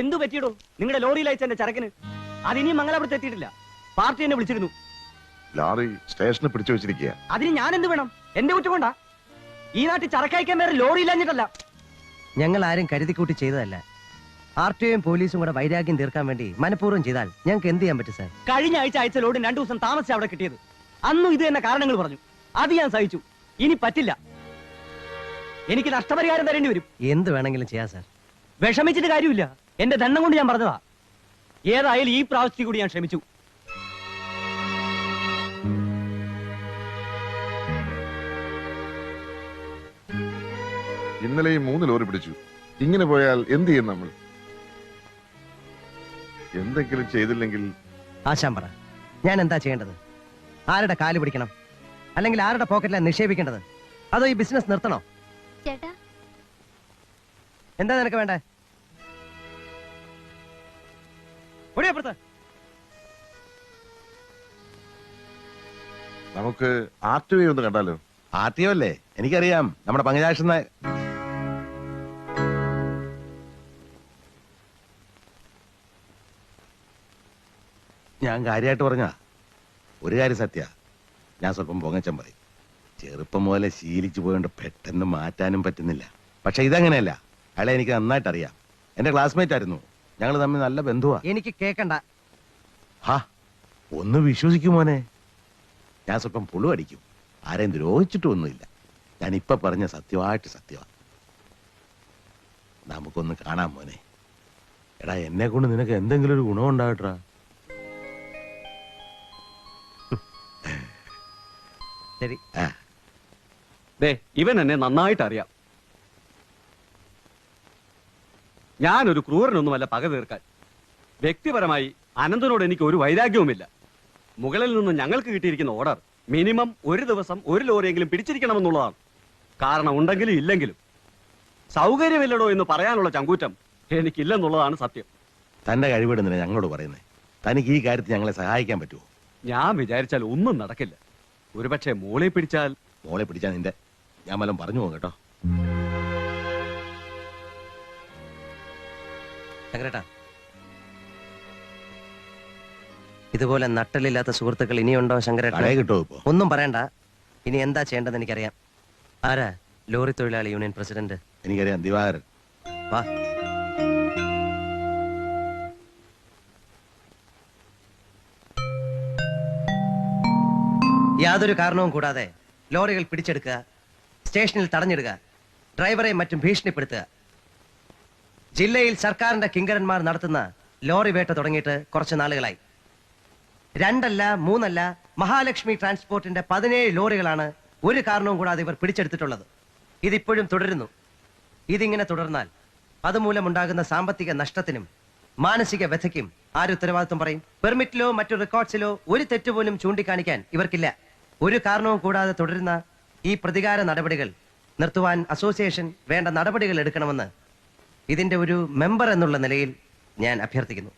എന്തു പറ്റിയിടോ? നിങ്ങളുടെ ലോറിയിൽ അയച്ച എന്റെ ചരക്കിന് അതിനി മംഗലാപുരത്ത് എത്തിയിട്ടില്ല. പാർട്ടി എന്നെ വിളിച്ചിരുന്നു. ലോറി സ്റ്റേഷനിൽ പിടിച്ചു വെച്ചിരിക്കുക. അതിന് ഞാൻ എന്ത് വേണം? എന്റെ കുറ്റം കൊണ്ടാ. ഈ നാട്ടിൽ ചരക്കയക്കാൻ വേറെ ലോറി ഇല്ലാഞ്ഞിട്ടല്ല. ഞങ്ങൾ ആരും കരുതിക്കൂട്ടി ചെയ്തതല്ല. ആർടിഒയും പോലീസും കൂടെ വൈരാഗ്യം തീർക്കാൻ വേണ്ടി മനഃപൂർവ്വം ചെയ്താൽ ഞങ്ങൾക്ക് എന്ത് ചെയ്യാൻ പറ്റും സാർ? കഴിഞ്ഞ ആഴ്ച അയച്ച ലോഡ് 2 ദിവസം താമസിച്ച് അവിടെ കിട്ടിയത്. അന്നും ഇത് തന്നെ കാരണങ്ങൾ പറഞ്ഞു. അത് ഞാൻ സഹിച്ചു. ഇനി പറ്റില്ല. എനിക്ക് നഷ്ടപരിഹാരം തരേണ്ടി വരും. എന്ത് വേണമെങ്കിലും ചെയ്യാം സാർ. വിഷമിച്ചിട്ട് കാര്യമില്ല. എന്റെ ദണ്ണം കൊണ്ട് ഞാൻ പറഞ്ഞതാ. ഏതായാലും ഈ പ്രാവശ്യത്തിൽ കൂടി ഞാൻ ക്ഷമിച്ചു. ഇന്നലെ ഈ 3 ലോറി പിടിച്ചു. ഇങ്ങനെ പോയാൽ എന്ത് ചെയ്യും നമ്മൾ? എന്തെങ്കിലും ചെയ്തില്ലെങ്കിൽ ആശാൻ പറ, ഞാൻ എന്താ ചെയ്യേണ്ടത്? ആരുടെ കാല് പിടിക്കണം? അല്ലെങ്കിൽ ആരുടെ പോക്കറ്റിലാണ് നിക്ഷേപിക്കേണ്ടത്? അതോ ഈ ബിസിനസ് നിർത്തണോ? ചേട്ടാ, എന്താ നിനക്ക് വേണ്ടേ? ഒടിയപ്പുറത്ത് നമുക്ക് ആർടിഒ ഒന്ന് കണ്ടാലോ? ആർടിഒ അല്ലേ? എനിക്കറിയാം, നമ്മുടെ പങ്കജാക്ഷൻ. ഞാൻ കാര്യമായിട്ട് പറഞ്ഞാ ഒരു കാര്യം സത്യ, ഞാൻ സ്വല്പം പൊങ്ങച്ചം പറയും. ചെറുപ്പം പോലെ ശീലിച്ചു പോയോണ്ട് പെട്ടെന്ന് മാറ്റാനും പറ്റുന്നില്ല. പക്ഷെ ഇതങ്ങനെയല്ല. അയാളെ എനിക്ക് നന്നായിട്ട് അറിയാം. എന്റെ ക്ലാസ്മേറ്റ് ആയിരുന്നു. ഞങ്ങൾ തമ്മിൽ നല്ല ബന്ധുവാ. എനിക്ക് കേക്കണ്ട. ഹാ, ഒന്ന് വിശ്വസിക്കും മോനെ. ഞാൻ സ്വല്പം പുളു അടിക്കും. ആരെയും ദ്രോഹിച്ചിട്ടൊന്നുമില്ല. ഞാൻ ഇപ്പൊ പറഞ്ഞ സത്യമായിട്ട് സത്യമാ. നമുക്കൊന്ന് കാണാം മോനെ. എടാ, എന്നെ കൊണ്ട് നിനക്ക് എന്തെങ്കിലും ഒരു ഗുണം ഉണ്ടാകട്ടാ. ശരി. ഇവൻ എന്നെ നന്നായിട്ട് അറിയാം. ഞാനൊരു ക്രൂരനൊന്നുമല്ല പക തീർക്കാൻ. വ്യക്തിപരമായി അനന്തനോട് എനിക്ക് ഒരു വൈരാഗ്യവുമില്ല. മുകളിൽ നിന്ന് ഞങ്ങൾക്ക് കിട്ടിയിരിക്കുന്ന ഓർഡർ മിനിമം ഒരു ദിവസം 1 ലോറിയെങ്കിലും പിടിച്ചിരിക്കണമെന്നുള്ളതാണ്. കാരണം ഉണ്ടെങ്കിലും ഇല്ലെങ്കിലും സൗകര്യമില്ലടോ എന്ന് പറയാനുള്ള ചങ്കൂറ്റം എനിക്കില്ലെന്നുള്ളതാണ് സത്യം. തന്റെ കഴിവിടുന്നില്ല ഞങ്ങളോട് പറയുന്നത്. തനിക്ക് ഈ കാര്യത്തിൽ ഞങ്ങളെ സഹായിക്കാൻ പറ്റുമോ? ഞാൻ വിചാരിച്ചാൽ ഒന്നും നടക്കില്ല. ഒരുപക്ഷെ മോളെ പിടിച്ചാൽ നിന്റെ ഞാൻ വല്ലതും പറഞ്ഞു പോകും കേട്ടോ. ശങ്കരേട്ടാ, ഇതുപോലെ നട്ടലില്ലാത്ത സുഹൃത്തുക്കൾ ഇനിയുണ്ടോ ശങ്കരേട്ടാ? കിട്ടുമോ ഇപ്പോ? ഒന്നും പറയണ്ട. ഇനി എന്താ ചെയ്യേണ്ടത് എനിക്കറിയാം. ആരാ ലോറി തൊഴിലാളി യൂണിയൻ പ്രസിഡന്റ്? എനിക്കറിയാം, ദിവാകരൻ. വാ. യാതൊരു കാരണവും കൂടാതെ ലോറികൾ പിടിച്ചെടുക്കുക, സ്റ്റേഷനിൽ തടഞ്ഞിടുക, ഡ്രൈവറെ മറ്റും ഭീഷണിപ്പെടുത്തുക. ജില്ലയിൽ സർക്കാരിന്റെ കിങ്കരന്മാർ നടത്തുന്ന ലോറി വേട്ട തുടങ്ങിയിട്ട് കുറച്ച് നാളുകളായി. 2 അല്ല 3 അല്ല, മഹാലക്ഷ്മി ട്രാൻസ്പോർട്ടിന്റെ 17 ലോറികളാണ് ഒരു കാരണവും കൂടാതെ ഇവർ പിടിച്ചെടുത്തിട്ടുള്ളത്. ഇതിപ്പോഴും തുടരുന്നു. ഇതിങ്ങനെ തുടർന്നാൽ അതുമൂലമുണ്ടാകുന്ന സാമ്പത്തിക നഷ്ടത്തിനും മാനസിക വ്യഥയ്ക്കും ആര് ഉത്തരവാദിത്വം പറയും? പെർമിറ്റിലോ മറ്റു റെക്കോർഡ്സിലോ ഒരു തെറ്റുപോലും ചൂണ്ടിക്കാണിക്കാൻ ഇവർക്കില്ല. ഒരു കാരണവും കൂടാതെ തുടരുന്ന ഈ പ്രതികാര നടപടികൾ നിർത്തുവാൻ അസോസിയേഷൻ വേണ്ട നടപടികൾ എടുക്കണമെന്ന് ഇതിന്റെ ഒരു മെമ്പർ എന്നുള്ള നിലയിൽ ഞാൻ അഭ്യർത്ഥിക്കുന്നു.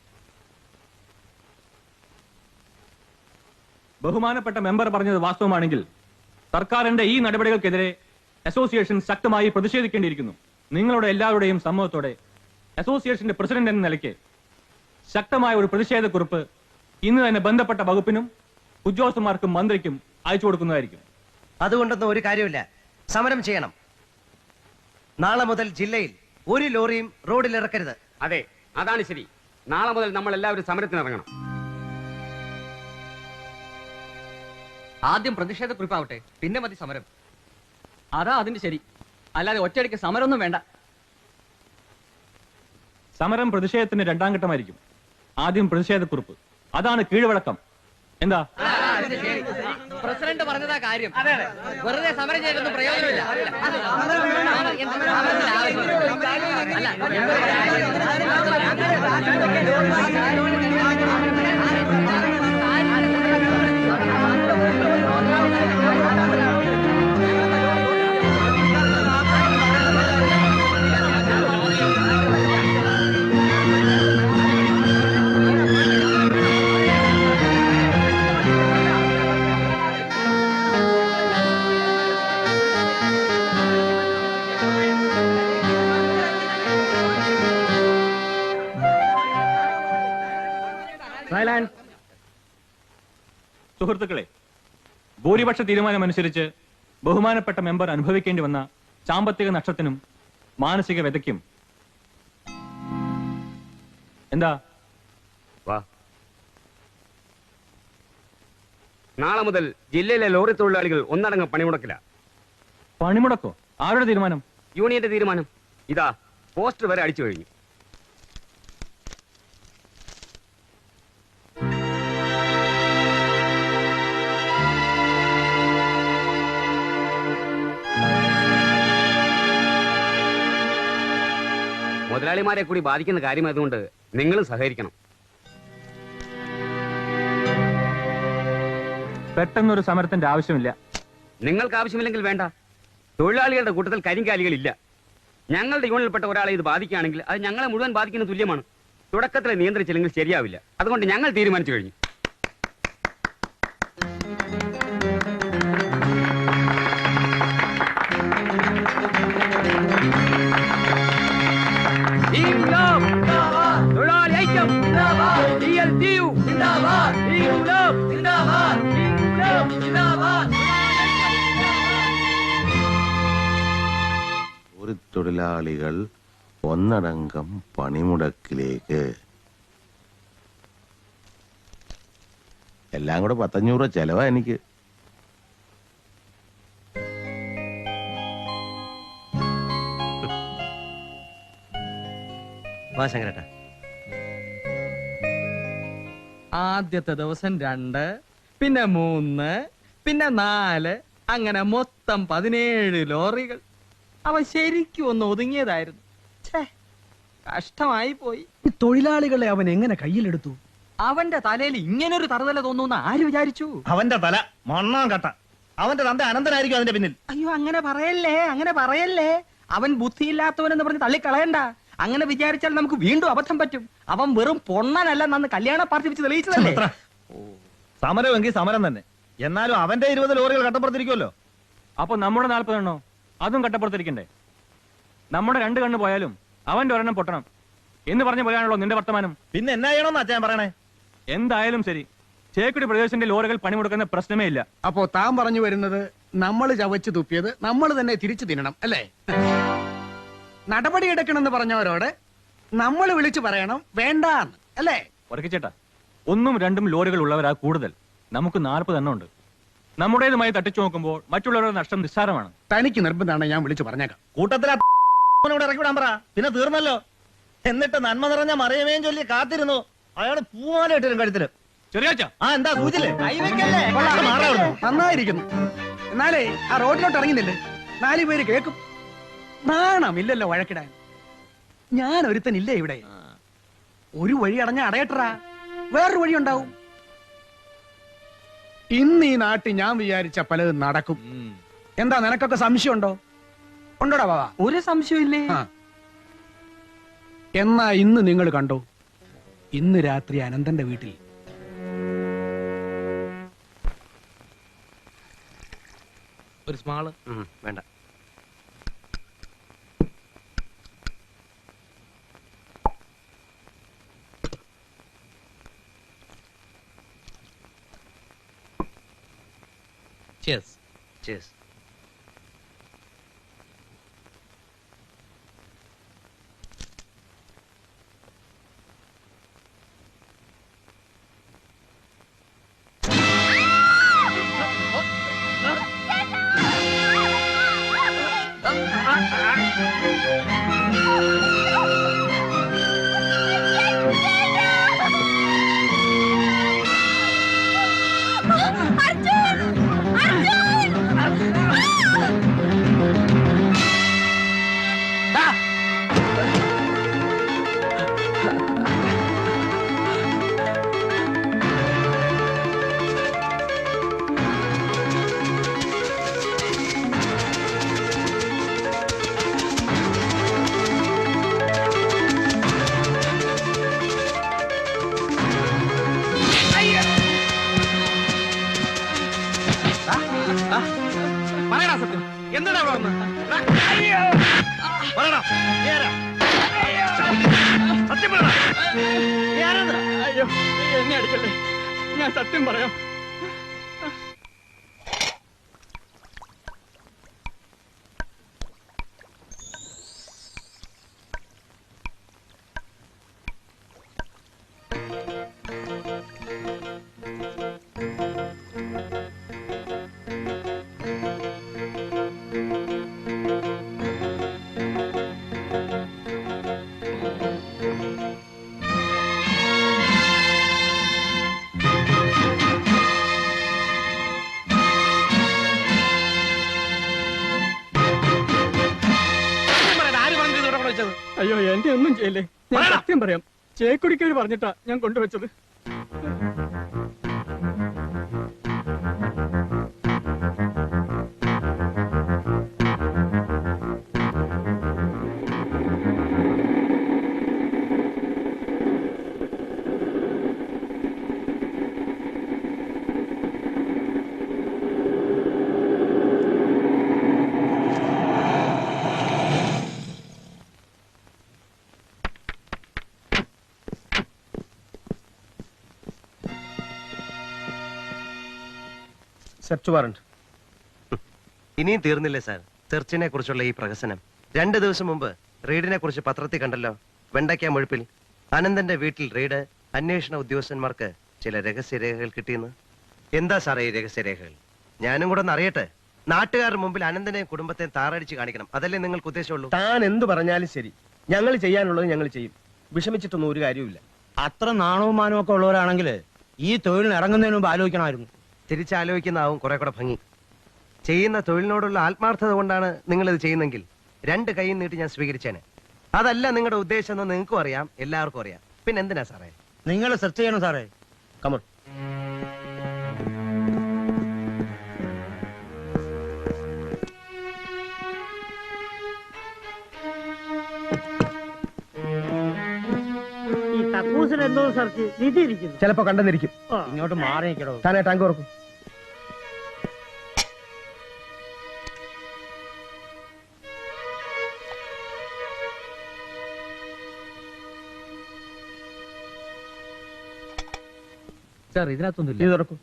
ബഹുമാനപ്പെട്ട മെമ്പർ പറഞ്ഞത് വാസ്തവമാണെങ്കിൽ സർക്കാരിന്റെ ഈ നടപടികൾക്കെതിരെ അസോസിയേഷൻ ശക്തമായി പ്രതിഷേധിക്കേണ്ടിയിരിക്കുന്നു. നിങ്ങളുടെ എല്ലാവരുടെയും സമ്മതത്തോടെ അസോസിയേഷന്റെ പ്രസിഡന്റ് എന്ന നിലയ്ക്ക് ശക്തമായ ഒരു പ്രതിഷേധക്കുറിപ്പ് ഇന്ന് തന്നെ ബന്ധപ്പെട്ട വകുപ്പിനും ഉദ്യോഗസ്ഥന്മാർക്കും മന്ത്രിക്കും അയച്ചു കൊടുക്കുന്നതായിരിക്കും. അതുകൊണ്ടൊന്നും ഒരു കാര്യമില്ല. സമരം ചെയ്യണം. നാളെ മുതൽ ജില്ലയിൽ ഒരു ലോറിയും റോഡിൽ ഇറക്കരുത്. അതെ, അതാണ് ശരി. നാളെ മുതൽ നമ്മൾ എല്ലാവരും സമരത്തിനിറങ്ങണം. ആദ്യം പ്രതിഷേധക്കുറിപ്പാവട്ടെ, പിന്നെ മതി സമരം. അതാ അതിന്റെ ശരി. അല്ലാതെ ഒറ്റയടിക്ക് സമരമൊന്നും വേണ്ട. സമരം പ്രതിഷേധത്തിന്റെ 2ാം ഘട്ടമായിരിക്കും. ആദ്യം പ്രതിഷേധക്കുറിപ്പ്, അതാണ് കീഴ്വഴക്കം. എന്താ പ്രസിഡന്റ് പറഞ്ഞതാ കാര്യം. വെറുതെ സമരം ചെയ്തൊന്നും പ്രയോജനമില്ല. സുഹൃത്തുക്കളെ, ഭൂരിപക്ഷ തീരുമാനമനുസരിച്ച് ബഹുമാനപ്പെട്ട മെമ്പർ അനുഭവിക്കേണ്ടി വന്ന സാമ്പത്തിക നഷ്ടത്തിനും മാനസിക വ്യതയ്ക്കും എന്താ വാ. നാളെ മുതൽ ജില്ലയിലെ ലോറി തൊഴിലാളികൾ ഒന്നടങ്കം പണിമുടക്കില്ല. പണിമുടക്കോ? ആരുടെ തീരുമാനം? യൂണിയന്റെ തീരുമാനം. ഇതാ പോസ്റ്റർ വരെ അടിച്ചു കഴിഞ്ഞു. മുതലാളിമാരെ കൂടി ബാധിക്കുന്ന കാര്യമായതുകൊണ്ട് നിങ്ങളും സഹകരിക്കണം. പെട്ടെന്നൊരു സമരത്തിന്റെ ആവശ്യമില്ല. നിങ്ങൾക്ക് ആവശ്യമില്ലെങ്കിൽ വേണ്ട. തൊഴിലാളികളുടെ കൂട്ടത്തിൽ കരിങ്കാലികളില്ല. ഞങ്ങളുടെ യൂണിയനിൽപ്പെട്ട ഒരാളെ ഇത് ബാധിക്കുകയാണെങ്കിൽ അത് ഞങ്ങളെ മുഴുവൻ ബാധിക്കുന്ന തുല്യമാണ്. തുടക്കത്തിൽ നിയന്ത്രിച്ചില്ലെങ്കിൽ ശരിയാവില്ല. അതുകൊണ്ട് ഞങ്ങൾ തീരുമാനിച്ചു കഴിഞ്ഞു. തൊഴിലാളി ഐക്യം ഒരു തൊഴിലാളികൾ ഒന്നടങ്കം പണിമുടക്കിലേക്ക്. എല്ലാം കൂടെ 500 രൂപ ചെലവാ എനിക്ക്. വാ ശങ്കരേട്ടാ. ആദ്യത്തെ ദിവസം 2, പിന്നെ 3, പിന്നെ 4, അങ്ങനെ മൊത്തം 17 ലോറികൾ. അവൻ ശരിക്കും ഒന്ന് ഒതുങ്ങിയതായിരുന്നു. ഛേ, കഷ്ടമായി പോയി. ഈ തൊഴിലാളികളെ അവൻ എങ്ങനെ കയ്യിലെടുത്തു? അവന്റെ തലയിൽ ഇങ്ങനൊരു തറുതല തോന്നുന്ന ആര് വിചാരിച്ചു? അവന്റെ തല മണ്ണാൻ കട്ട. അവന്റെ തന്റെ അനന്തനായിരിക്കും അതിന്റെ പിന്നിൽ. അയ്യോ, അങ്ങനെ പറയല്ലേ, അങ്ങനെ പറയല്ലേ. അവൻ ബുദ്ധിയില്ലാത്തവനെന്ന് പറഞ്ഞ് തള്ളിക്കളയണ്ട. അങ്ങനെ വിചാരിച്ചാൽ നമുക്ക് വീണ്ടും അബദ്ധം പറ്റും. അവൻ വെറും പൊണ്ണനല്ല, നന്ന് കല്യാണ പാർട്ടി വെച്ച് തെളിയിച്ചതല്ലേ. സമരമെങ്കിൽ സമരം തന്നെ. എന്നാലും അവന്റെ 20 ലോറികൾ കട്ടപ്പുറത്തിരിക്കുമല്ലോ. അപ്പൊ നമ്മുടെ 40 എണ്ണോ അതും കട്ടപ്പുറത്തിരിക്കണ്ടേ? നമ്മുടെ 2 കണ്ണ് പോയാലും അവന്റെ ഒരെണ്ണം പൊട്ടണം എന്ന് പറഞ്ഞു പോയാണല്ലോ നിന്റെ വർത്തമാനം. പിന്നെ എന്നാ ചെയ്യണമെന്ന് അച്ഛൻ പറയണേ? എന്തായാലും ശരി, ചേക്കുടി പ്രദേശത്തിന്റെ ലോറികൾ പണിമുടക്കുന്ന പ്രശ്നമേ ഇല്ല. അപ്പോ താൻ പറഞ്ഞു വരുന്നത് നമ്മൾ ചവച്ചു തുപ്പിയത് നമ്മൾ തന്നെ തിരിച്ചു തിന്നണം അല്ലേ? നടപടി എടുക്കണമെന്ന് പറഞ്ഞവരോട് നമ്മൾ വിളിച്ചു പറയണം വേണ്ടാന്ന് അല്ലേ? ഉറക്കിച്ചേട്ടാ, 1ഉം 2ഉം ലോറികൾ ഉള്ളവരാ കൂടുതൽ. നമുക്ക് 40 എണ്ണം ഉണ്ട്. നമ്മുടേതുമായി തട്ടിച്ചു നോക്കുമ്പോൾ മറ്റുള്ളവരുടെ നഷ്ടം നിസ്സാരമാണ്. തനിക്ക് നിർബന്ധമാണ്, ഞാൻ വിളിച്ചു പറഞ്ഞേക്കാം. കൂട്ടത്തിൽ ഇറക്കി വിടാൻ പറ. പിന്നെ തീർന്നല്ലോ. എന്നിട്ട് നന്മ നിറഞ്ഞ മറിയമേയും ചൊല്ലി കാത്തിരുന്നു. അയാള് പൂമാല ഇട്ടിരും കഴുത്തില്. ചെറിയാച്ച, ആ എന്താ സൂചില്ലേ? നന്നായിരിക്കുന്നു. എന്നാലേ ആ റോഡിലോട്ട് ഇറങ്ങുന്നില്ലേ 4 പേര് കേൾക്കും. നാണമില്ലല്ലോ വഴക്കിടാൻ. ഞാൻ ഒരുത്തനില്ലേ ഇവിടെ. ഒരു വഴി അടഞ്ഞ അടയട്ടറാ, വേറൊരു വഴി ഉണ്ടാവും. ഇന്ന് ഈ നാട്ടിൽ ഞാൻ വിചാരിച്ച പലതും നടക്കും. എന്താ നിനക്കൊക്കെ സംശയമുണ്ടോ? ഉണ്ടോടാ ബാബാ? ഒരു സംശയമില്ലേ. എന്നാ ഇന്ന് നിങ്ങൾ കണ്ടോ, ഇന്ന് രാത്രി അനന്തന്റെ വീട്ടിൽ ഒരു സ്മാള് വേണ്ട. Cheers. Cheers. പറയടാ സത്യം, എന്താണ് അവിടെ വന്ന്? പറയടാ, നീ ആരാ? സത്യം പറയടാ. നീ ആരാന്ന്? അയ്യോ, എന്നെ അടിക്കല്ലേ. ഞാൻ സത്യം പറയാം. വെച്ചത്? അയ്യോ എന്റെ ഒന്നും ചെയ്യല്ലേ, ഞാൻ സത്യം പറയാം. ചേക്കുടിക്കേര് പറഞ്ഞിട്ടാ ഞാൻ കൊണ്ടുവച്ചത്. Search warrant. ഇനിയും തീർന്നില്ലേ സാർ സെർച്ചിനെ കുറിച്ചുള്ള ഈ പ്രഹസനം? 2 ദിവസം മുമ്പ് റെയ്ഡിനെ കുറിച്ച് പത്രത്തിൽ കണ്ടല്ലോ. വെണ്ടയ്ക്ക മുഴുപ്പിൽ അനന്തന്റെ വീട്ടിൽ റെയ്ഡ്. അന്വേഷണ ഉദ്യോഗസ്ഥന്മാർക്ക് ചില രഹസ്യരേഖകൾ കിട്ടിയെന്ന്. എന്താ സാറേ ഈ രഹസ്യരേഖകൾ? ഞാനും കൂടെ ഒന്ന് അറിയട്ടെ. നാട്ടുകാരുടെ മുമ്പിൽ അനന്തനെയും കുടുംബത്തെയും താറടിച്ച് കാണിക്കണം, അതല്ലേ നിങ്ങൾക്ക് ഉദ്ദേശമുള്ളൂ? താൻ എന്ത് പറഞ്ഞാലും ശരി, ഞങ്ങൾ ചെയ്യാനുള്ളത് ഞങ്ങൾ ചെയ്യും. വിഷമിച്ചിട്ടൊന്നും ഒരു കാര്യമില്ല. അത്ര നാണവും മാനവും ഒക്കെ ഉള്ളവരാണെങ്കിൽ ഈ തൊഴിലിന് ഇറങ്ങുന്നതിന് മുമ്പ് ആലോചിക്കണമായിരുന്നു. തിരിച്ചാലോചിക്കുന്നതാവും കുറെ കൂടെ ഭംഗി. ചെയ്യുന്ന തൊഴിലിനോടുള്ള ആത്മാർത്ഥത കൊണ്ടാണ് നിങ്ങൾ ഇത് ചെയ്യുന്നെങ്കിൽ 2 കൈയും നീട്ടി ഞാൻ സ്വീകരിച്ചേനെ. അതല്ല നിങ്ങളുടെ ഉദ്ദേശം എന്ന് നിങ്ങൾക്കും അറിയാം, എല്ലാവർക്കും അറിയാം. പിന്നെ എന്തിനാ സാറേ? നിങ്ങൾ സെർച്ച് ചെയ്യണം സാറേ. കമൺ. ഈ കക്കൂസിൽ എന്തോ സെർച്ച് ഇതിരിക്കുന്നു. ചിലപ്പോ കണ്ടെന്നിരിക്കും. ഇങ്ങോട്ട് മാറി നിൽക്കണോ? താനേ ടാങ്ക് ഓർക്കും. സാർ ഇതിനകത്തൊന്നുമില്ല. ഇത് തുറക്കും.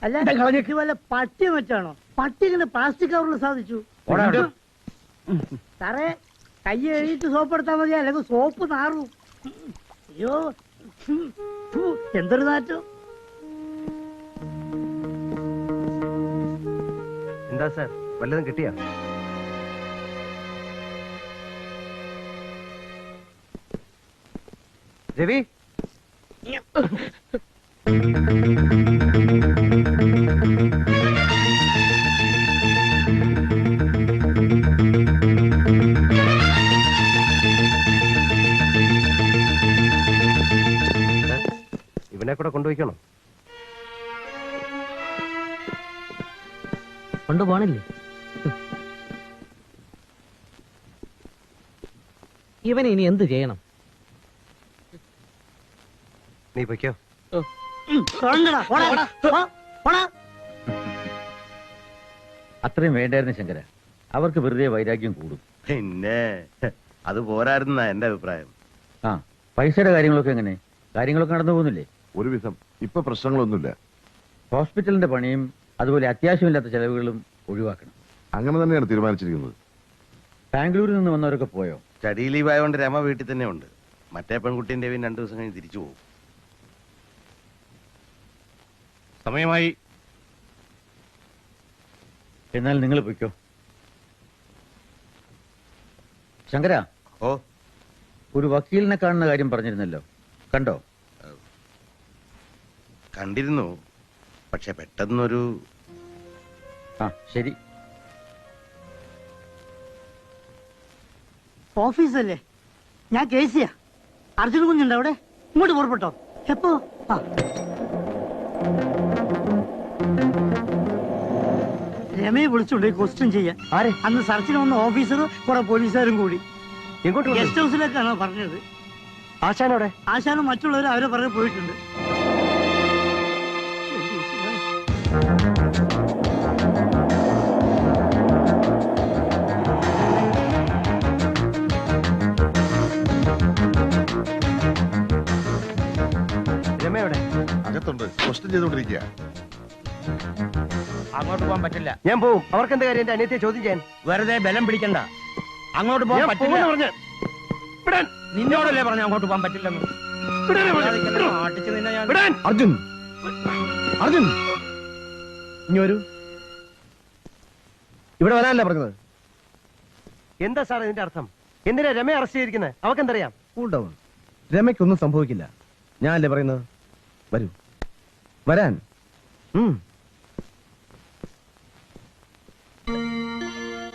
അല്ല ഇത് വല്ല പട്ടി വെച്ചാണോ? പട്ടി ഇങ്ങനെ പ്ലാസ്റ്റിക് കവറിൽ സാധിച്ചു. സാറേ കൈ എഴുതിട്ട് സോപ്പ് എടുത്താൽ മതി, അല്ലെങ്കിൽ സോപ്പ് നാറും. അയ്യോ എന്തൊരു നാറ്റം. എന്താ സാർ വല്ലതും കിട്ടിയാ? രവി, ഇവനെ കൂടെ കൊണ്ടുപോയിക്കണോ? കൊണ്ടുപോണില്ലേ? ഇവൻ ഇനി എന്ത് ചെയ്യണം? നീ പൊയ്ക്കോ. അത്രയും വേണ്ടായിരുന്നു ശങ്കര. അവർക്ക് വെറുതെ വൈരാഗ്യം കൂടും. പിന്നെ അത് പോരായിരുന്ന എന്റെ അഭിപ്രായം. ആ പൈസയുടെ കാര്യങ്ങളൊക്കെ എങ്ങനെ? കാര്യങ്ങളൊക്കെ നടന്നു പോകുന്നില്ലേ? ഒരുവിധം ഇപ്പൊ പ്രശ്നങ്ങളൊന്നുമില്ല. ഹോസ്പിറ്റലിന്റെ പണിയും അതുപോലെ അത്യാവശ്യമില്ലാത്ത ചെലവുകളും ഒഴിവാക്കണം. അങ്ങനെ തന്നെയാണ് തീരുമാനിച്ചിരിക്കുന്നത്. ബാംഗ്ലൂരിൽ നിന്ന് വന്നവരൊക്കെ പോയോ? സ്റ്റഡി ലീവ് ആയതുകൊണ്ട് രമ വീട്ടിൽ തന്നെ ഉണ്ട്. മറ്റേ പെൺകുട്ടിന്റെ 2 ദിവസം കഴിഞ്ഞ് തിരിച്ചു പോകും. സമയമായി. എന്നാൽ നിങ്ങൾ പൊയ്ക്കോ. ശങ്കര, ഓ, ഒരു വക്കീലിനെ കാണുന്ന കാര്യം പറഞ്ഞിരുന്നല്ലോ, കണ്ടോ? കണ്ടിരുന്നു. പക്ഷെ പെട്ടെന്നൊരു ശരി. ഓഫീസല്ലേ? ഞാൻ കേസിയാ. അർജുൻ കുഞ്ഞുണ്ടോ അവിടെ? ഇങ്ങോട്ട് പുറപ്പെട്ടോ. എപ്പോ? ആ രമയെ വിളിച്ചുണ്ട് ക്വസ്റ്റ്യൻ ചെയ്യാൻ. അന്ന് സർച്ചിന് വന്ന ഓഫീസറും കുറെ പോലീസുകാരും കൂടി ഗസ്റ്റ് ഹൗസിലേക്കാണോ പറഞ്ഞത്. ആശാനോടെ? ആശാനും മറ്റുള്ളവരും അവരെ പറഞ്ഞ് പോയിട്ടുണ്ട്. രമയുടെ അകത്തുണ്ട്, ക്വസ്റ്റ്യൻ ചെയ്തോണ്ടിരിക്കുക. അങ്ങോട്ട് പോകാൻ പറ്റില്ല. ഞാൻ പോവും. അവർക്ക് എന്താ കാര്യം എന്റെ അനിയത്തെ ചോദ്യം ചെയ്യാൻ? വെറുതെ ബലം പിടിക്കണ്ട. അങ്ങോട്ട് പോകാൻ പറ്റില്ല. നിന്നോടല്ലേ പറഞ്ഞു അങ്ങോട്ട് പോകാൻ പറ്റില്ലെന്ന്. അടിച്ച് നിന്നെ ഞാൻ. അർജുൻ അർജുൻ ഇനി വരൂ. ഇവിടെ വരാനല്ലേ പറഞ്ഞത്? എന്താ സാർ ഇതിന്റെ അർത്ഥം? എന്തിനാ രമയെ അറസ്റ്റ് ചെയ്തിരിക്കുന്നത്? അവക്ക് എന്തറിയാം? Cool down. രമയ്ക്കൊന്നും സംഭവിക്കില്ല. ഞാനല്ലേ പറയുന്നത്? വരൂ, വരാൻ.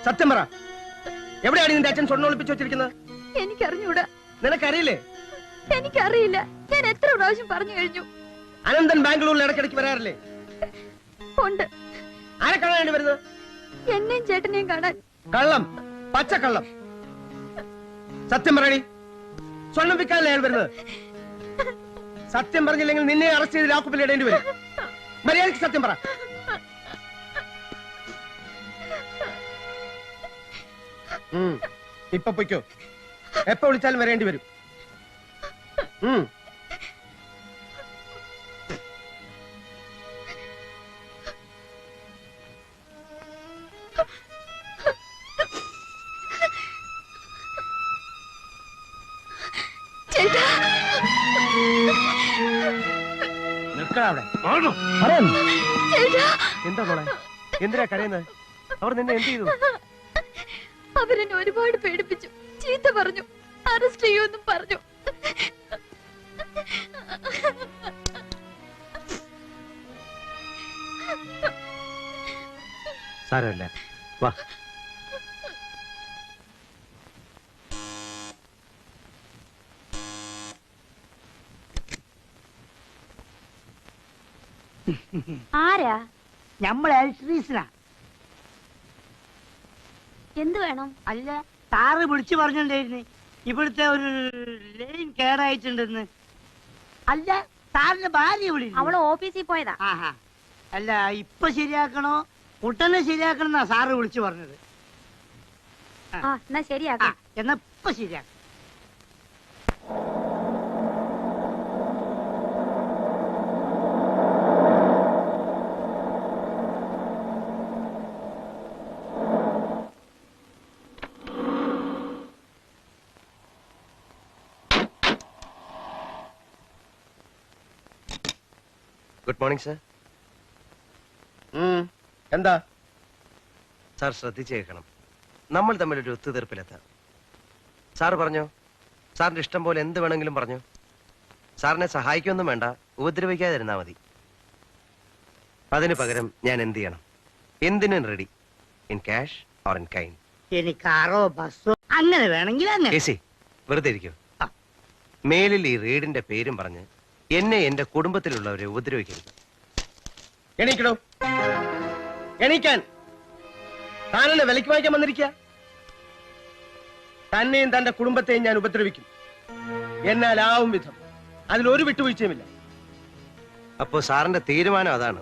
സത്യം പറ, എവിടെയാണ് നിന്റെ അച്ഛൻ സ്വർണ്ണം ഒളിപ്പിച്ചു വെച്ചിരിക്കുന്നത്? എനിക്കറിഞ്ഞൂടാ. നിനക്കറിയില്ലേ? എനിക്കറിയില്ല. ഞാൻ എത്ര പ്രാവശ്യം പറഞ്ഞു കഴിഞ്ഞു. അനന്തൻ ബാംഗ്ലൂരിൽ ഇടയ്ക്കിടയ്ക്ക് വരാറില്ലേ? ഉണ്ട്. ആരെ കാണാനാണ് വരുന്നത്? എന്നെയും ചേട്ടനെയും കാണാൻ. കള്ളം, പച്ചക്കള്ളം. സത്യം പറയണി, സ്വർണം വിൽക്കാനല്ലേ അയാൾ വരുന്നത്? സത്യം പറഞ്ഞില്ലെങ്കിൽ നിന്നെ അറസ്റ്റ് ചെയ്ത് ലാക്കുപ്പിൽ ഇടേണ്ടി വരും. മര്യാദയ്ക്ക് സത്യം പറ. ഇപ്പൊ പൊയ്ക്കോ, എപ്പോ വിളിച്ചാലും വരേണ്ടി വരും. എന്താ മോളെ, എന്തിനാ കരയുന്നത്? അവർ നിന്നെ എന്ത് ചെയ്തു? അവരെന്നെ ഒരുപാട് പേടിപ്പിച്ചു, ചീത്ത പറഞ്ഞു, അറസ്റ്റ് ചെയ്യുമെന്നും പറഞ്ഞു. സാരമില്ല, വാ. ആരാ? നമ്മൾ എലക്ട്രീഷ്യനാ. എന്ത് വേണം? അല്ല, സാറ് വിളിച്ചു പറഞ്ഞിട്ടുണ്ടായിരുന്നു ഇവിടുത്തെ ഒരു ലൈൻ കേടായിട്ടുണ്ടെന്ന്. അല്ല, സാറിന്റെ ഭാര്യ വിളി. അവള് ഓഫീസിൽ പോയതാ. ആഹാ. അല്ല, ഇപ്പൊ ശരിയാക്കണോ ഉടനെ ശരിയാക്കണം എന്നാ സാറ് വിളിച്ചു പറഞ്ഞത്. എന്നാ ശരിയാക്കാം. എന്നാ ഇപ്പൊ ശരിയാക്കാം. Good morning sir. എന്താ സാർ? ശ്രദ്ധിച്ചു കേൾക്കണം, നമ്മൾ തമ്മിലൊരു ഒത്തുതീർപ്പിലെത്താം. സാർ പറഞ്ഞോ, സാറിന്റെ ഇഷ്ടം പോലെ എന്ത് വേണമെങ്കിലും പറഞ്ഞു. സാറിനെ സഹായിക്കൊന്നും വേണ്ട, ഉപദ്രവിക്കാതിരുന്നാ മതി. അതിന് പകരം ഞാൻ എന്ത് ചെയ്യണം? എന്തിനും ready, in cash or in Kine. എനിക്ക് കാറോ ബസ്സോ അങ്ങനെ വേണമെങ്കിൽ അങ്ങനെ. വെറുതെ ഇരിക്കൂ. മേലിൽ ഈ റീഡിന്റെ പേരും പറഞ്ഞ് എന്നെ എന്റെ കുടുംബത്തിലുള്ളവരെ ഉപദ്രവിക്കരുത്. എണീക്കണോ? എണീക്കാൻ. താനെന്നെ വിലക്ക് വാങ്ങിക്കാൻ വന്നിരിക്കുക. തന്നെയും തന്റെ കുടുംബത്തെയും ഞാൻ ഉപദ്രവിക്കും, എന്നാലാവും വിധം. അതിലൊരു വിട്ടുവീഴ്ചയുമില്ല. അപ്പോ സാറിന്റെ തീരുമാനം അതാണ്.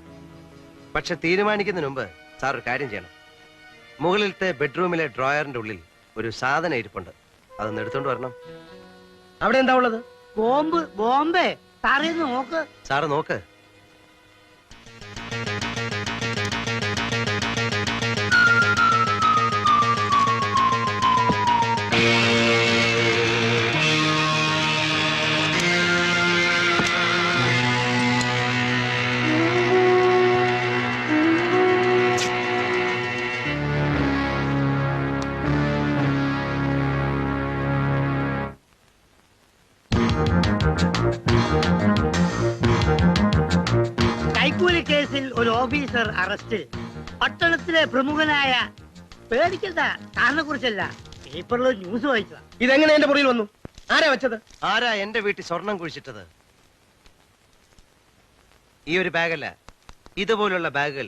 പക്ഷെ തീരുമാനിക്കുന്നതിന് മുമ്പ് സാർ ഒരു കാര്യം ചെയ്യണം. മുകളിലത്തെ ബെഡ്റൂമിലെ ഡ്രോയറിന്റെ ഉള്ളിൽ ഒരു സാധനം ഇരിപ്പുണ്ട്, അതൊന്ന് എടുത്തോണ്ട് വരണം. അവിടെ എന്താ ഉള്ളത്? ബോംബ്. ബോംബേ. സാറേ നോക്ക്. സാറ് നോക്ക്. കൈക്കൂലി കേസിൽ ഒരു ഓഫീസർ അറസ്റ്റ്. പട്ടണത്തിലെ പ്രമുഖനായ. പേടിക്കണ്ട, സാറിനെ കുറിച്ചല്ല, പേപ്പറിൽ ന്യൂസ് വായിച്ചതാ. ഇതെങ്ങനെ എന്റെ മുറിയിൽ വന്നു? ആരാ വെച്ചത്? ആരാ എന്റെ വീട്ടിൽ സ്വർണം കുഴിച്ചിട്ടത്? ഈ ഒരു ബാഗല്ല, ഇതുപോലുള്ള ബാഗുകൾ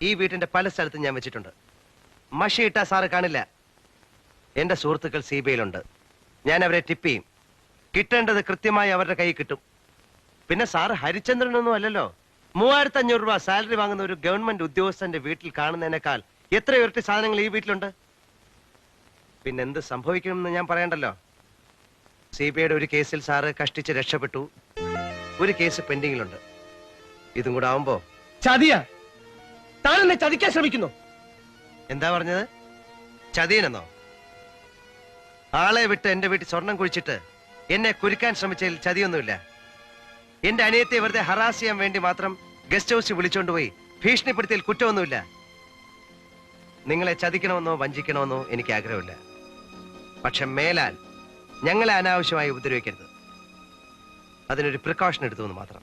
ഈ വീട്ടിന്റെ പല സ്ഥലത്തും ഞാൻ വെച്ചിട്ടുണ്ട്. മഷിയിട്ട സാറ് കാണില്ല. എന്റെ സുഹൃത്തുക്കൾ CBIയിലുണ്ട്. ഞാൻ അവരെ ടിപ്പ് ചെയ്യും. കിട്ടേണ്ടത് കൃത്യമായി അവരുടെ കൈ കിട്ടും. പിന്നെ സാറ് ഹരിചന്ദ്രനൊന്നും അല്ലല്ലോ. 3500 രൂപ സാലറി വാങ്ങുന്ന ഒരു ഗവൺമെന്റ് ഉദ്യോഗസ്ഥന്റെ വീട്ടിൽ കാണുന്നതിനേക്കാൾ എത്ര ഇരട്ടി സാധനങ്ങൾ ഈ വീട്ടിലുണ്ട്. പിന്നെന്ത് സംഭവിക്കുമെന്ന് ഞാൻ പറയണ്ടല്ലോ. CBIയുടെ ഒരു കേസിൽ സാറ് കഷ്ടിച്ച് രക്ഷപ്പെട്ടു. ഒരു കേസ് പെൻഡിങ്ങിലുണ്ട്. ഇതും കൂടെ ആവുമ്പോ ചതിയാ. താനെന്നെ ചതിക്കാൻ ശ്രമിക്കുന്നു. എന്താ പറഞ്ഞത്? ചതിയനെന്നോ? ആളെ വിട്ട് എന്റെ വീട്ടിൽ സ്വർണം കുഴിച്ചിട്ട് എന്നെ കുരുക്കാൻ ശ്രമിച്ചതിൽ ചതിയൊന്നുമില്ല. എന്റെ അനിയത്തെ വെറുതെ ഹറാസ് ചെയ്യാൻ വേണ്ടി മാത്രം ഗസ്റ്റ് ഹൗസിൽ വിളിച്ചോണ്ടുപോയി ഭീഷണിപ്പെടുത്തിയതിൽ കുറ്റമൊന്നുമില്ല. നിങ്ങളെ ചതിക്കണമെന്നോ വഞ്ചിക്കണമെന്നോ എനിക്ക് ആഗ്രഹമില്ല. പക്ഷെ മേലാൽ ഞങ്ങളെ അനാവശ്യമായി ഉപദ്രവിക്കരുത്. അതിനൊരു പ്രിക്കോഷൻ എടുത്തു എന്ന് മാത്രം.